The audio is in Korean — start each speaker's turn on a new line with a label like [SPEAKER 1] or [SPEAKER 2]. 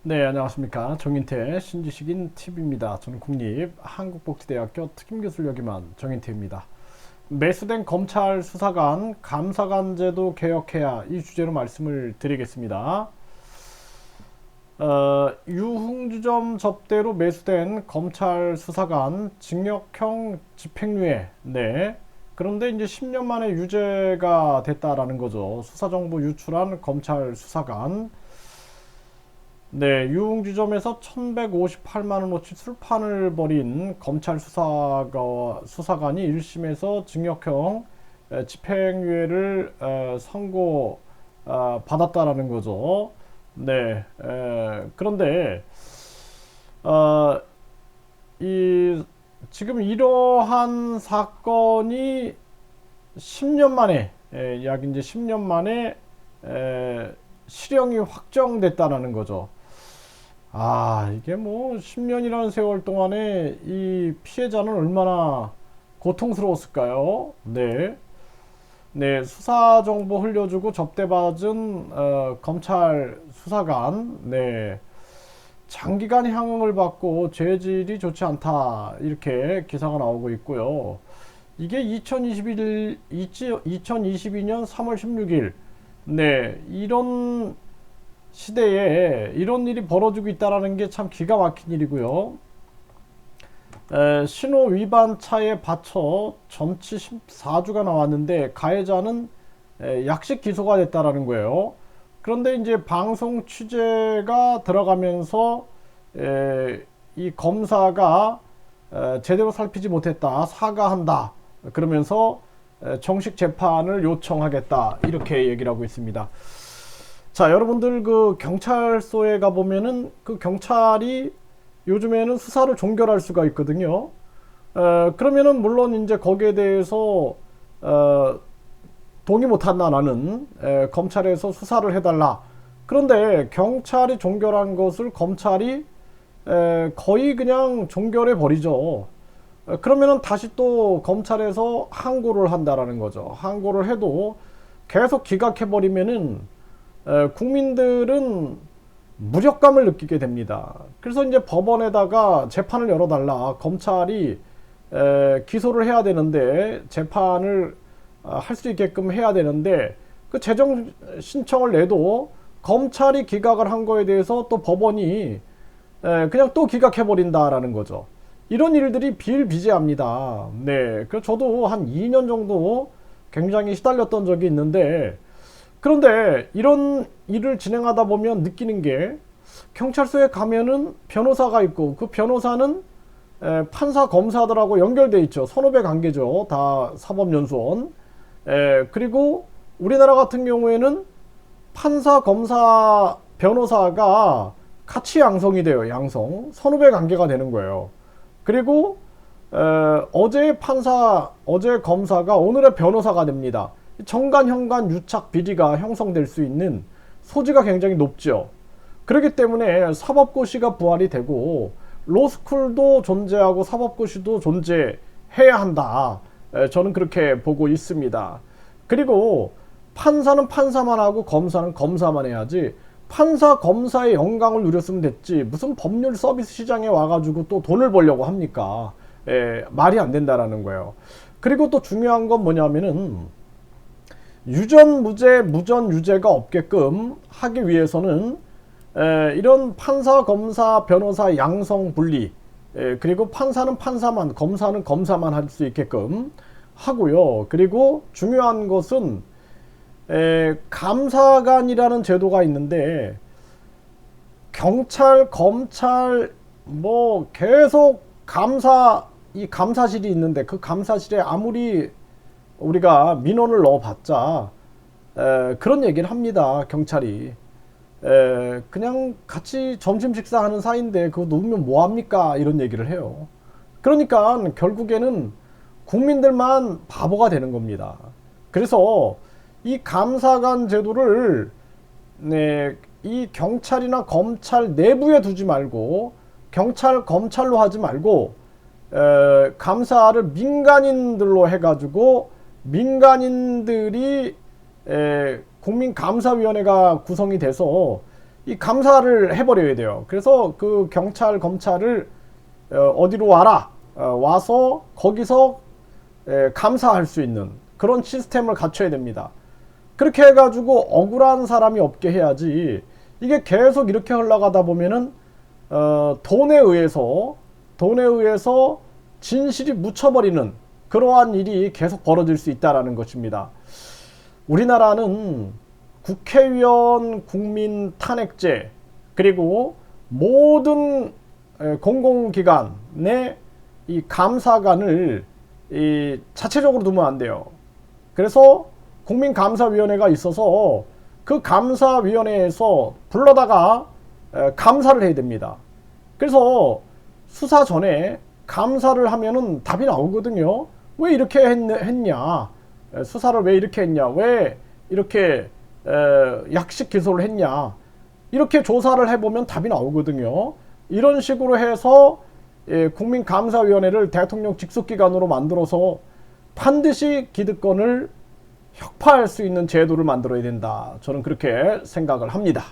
[SPEAKER 1] 네, 안녕하십니까. 정인태 신지식인 TV입니다. 저는 국립한국복지대학교 특임교수를 역임한 정인태입니다. 매수된 검찰 수사관, 감사관 제도 개혁해야 이 주제로 말씀을 드리겠습니다. 유흥주점 접대로 매수된 검찰 수사관 징역형 집행유예. 네. 그런데 이제 10년 만에 유죄가 됐다라는 거죠. 수사정보 유출한 검찰 수사관. 네, 유흥주점에서 1158만 원어치 술판을 벌인 검찰 수사관이 1심에서 징역형 집행유예를 선고 받았다라는 거죠. 네, 그런데 어, 이 지금 이러한 사건이 10년 만에 약 이제 10년 만에 실형이 확정됐다라는 거죠. 이게 뭐 10년이라는 세월 동안에 이 피해자는 얼마나 고통스러웠을까요? 네. 네, 수사 정보 흘려주고 접대받은 검찰 수사관, 네, 장기간 향응을 받고 죄질이 좋지 않다 이렇게 기사가 나오고 있고요. 이게 2022년 3월 16일, 네, 이런 시대에 이런 일이 벌어지고 있다는 게 참 기가 막힌 일이고요. 신호 위반 차에 받쳐 전치 14주가 나왔는데 가해자는 약식 기소가 됐다라는 거예요. 그런데 이제 방송 취재가 들어가면서 이 검사가 제대로 살피지 못했다, 사과한다, 그러면서 정식 재판을 요청하겠다 이렇게 얘기를 하고 있습니다. 자, 여러분들 그 경찰서에 가보면은 그 경찰이 요즘에는 수사를 종결할 수가 있거든요. 그러면은 물론 이제 거기에 대해서 동의 못한다 나는 검찰에서 수사를 해달라. 그런데 경찰이 종결한 것을 검찰이 거의 그냥 종결해 버리죠. 그러면은 다시 또 검찰에서 항고를 한다라는 거죠. 항고를 해도 계속 기각해 버리면은 국민들은 무력감을 느끼게 됩니다. 그래서 이제 법원에다가 재판을 열어달라. 검찰이 기소를 해야 되는데 재판을 할 수 있게끔 해야 되는데 그 재정 신청을 내도 검찰이 기각을 한 거에 대해서 또 법원이 그냥 또 기각해 버린다라는 거죠. 이런 일들이 비일비재합니다. 네, 그 저도 한 2년 정도 굉장히 시달렸던 적이 있는데 그런데 이런 일을 진행하다 보면 느끼는 게 경찰서에 가면은 변호사가 있고 그 변호사는 판사 검사들하고 연결돼 있죠. 선후배 관계죠. 다 사법연수원. 그리고 우리나라 같은 경우에는 판사 검사 변호사가 같이 양성이 돼요. 양성 선후배 관계가 되는 거예요. 그리고 어제 판사 어제 검사가 오늘의 변호사가 됩니다. 정관, 현관, 유착, 비리가 형성될 수 있는 소지가 굉장히 높죠. 그렇기 때문에 사법고시가 부활이 되고 로스쿨도 존재하고 사법고시도 존재해야 한다. 저는 그렇게 보고 있습니다. 그리고 판사는 판사만 하고 검사는 검사만 해야지 판사 검사의 영광을 누렸으면 됐지 무슨 법률 서비스 시장에 와가지고 또 돈을 벌려고 합니까? 말이 안 된다라는 거예요. 그리고 또 중요한 건 뭐냐면은 유전 무죄, 무전 유죄가 없게끔 하기 위해서는 이런 판사, 검사, 변호사 양성 분리, 그리고 판사는 판사만, 검사는 검사만 할 수 있게끔 하고요. 그리고 중요한 것은 감사관이라는 제도가 있는데 경찰, 검찰 뭐 계속 이 감사실이 있는데 그 감사실에 아무리 우리가 민원을 넣어봤자 그런 얘기를 합니다. 경찰이 그냥 같이 점심 식사하는 사이인데 그거 놓으면 뭐합니까? 이런 얘기를 해요. 그러니까 결국에는 국민들만 바보가 되는 겁니다. 그래서 이 감사관 제도를 이 경찰이나 검찰 내부에 두지 말고 경찰 검찰로 하지 말고 감사를 민간인들로 해가지고 민간인들이 국민감사위원회가 구성이 돼서 이 감사를 해버려야 돼요. 그래서 그 경찰, 검찰을 어디로 와라, 와서 거기서 감사할 수 있는 그런 시스템을 갖춰야 됩니다. 그렇게 해가지고 억울한 사람이 없게 해야지, 이게 계속 이렇게 흘러가다 보면은 돈에 의해서 진실이 묻혀버리는 그러한 일이 계속 벌어질 수 있다는 것입니다. 우리나라는 국회의원 국민 탄핵제, 그리고 모든 공공기관의 이 감사관을 자체적으로 두면 안 돼요. 그래서 국민감사위원회가 있어서 그 감사위원회에서 불러다가 감사를 해야 됩니다. 그래서 수사 전에 감사를 하면은 답이 나오거든요. 왜 이렇게 했냐, 수사를 왜 이렇게 했냐, 왜 이렇게 약식 기소를 했냐, 이렇게 조사를 해보면 답이 나오거든요. 이런 식으로 해서 국민감사위원회를 대통령 직속기관으로 만들어서 반드시 기득권을 혁파할 수 있는 제도를 만들어야 된다. 저는 그렇게 생각을 합니다.